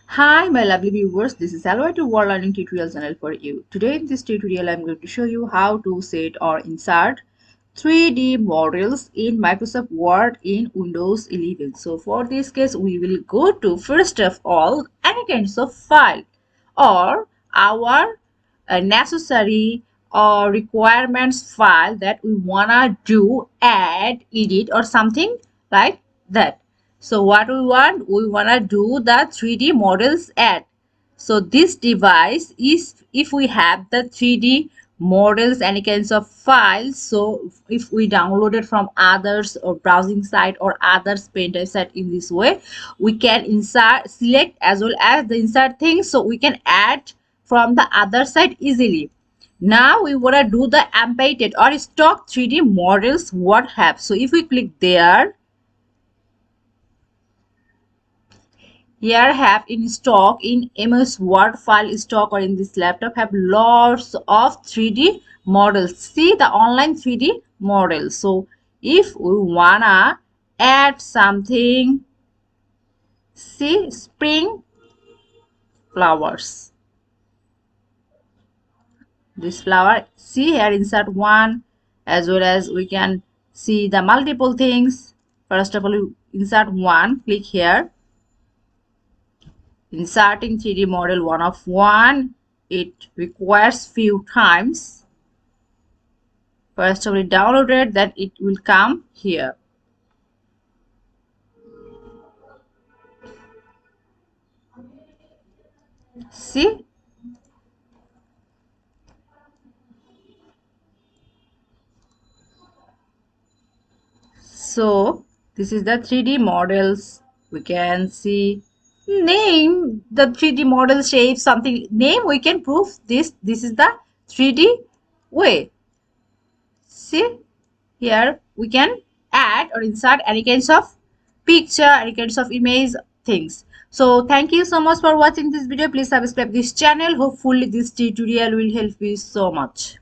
Hi my lovely viewers, this is Hello to World Learning tutorial channel for you. Today in this tutorial I'm going to show you how to set or insert 3D models in Microsoft Word in Windows 11. So for this case we will go to first of all any kinds of file or our necessary or requirements file that we wanna do add, edit or something like that. So what we want? We wanna do the 3D models add. So this device is if we have the 3D models, any kinds of files. So if we download it from others or browsing site or others pen drive site in this way, we can insert, select as well as the insert things. So we can add from the other side easily. Now we want to do the embedded or stock 3D models what have. So if we click there, here have in stock in MS Word file stock or in this laptop have lots of 3D models. See the online 3D models. So if we wanna add something, see spring flowers. This flower, see here insert one, as well as we can see the multiple things. First of all, you insert one, click here, inserting 3D model 1 of 1. It requires few times. First of all, download it, that it will come here. See, so this is the 3D models. We can see name the 3D model shape, something name we can prove this is the 3D way. See, here we can add or insert any kinds of picture, any kinds of image things. So thank you so much for watching this video. Please subscribe this channel. Hopefully this tutorial will help you so much.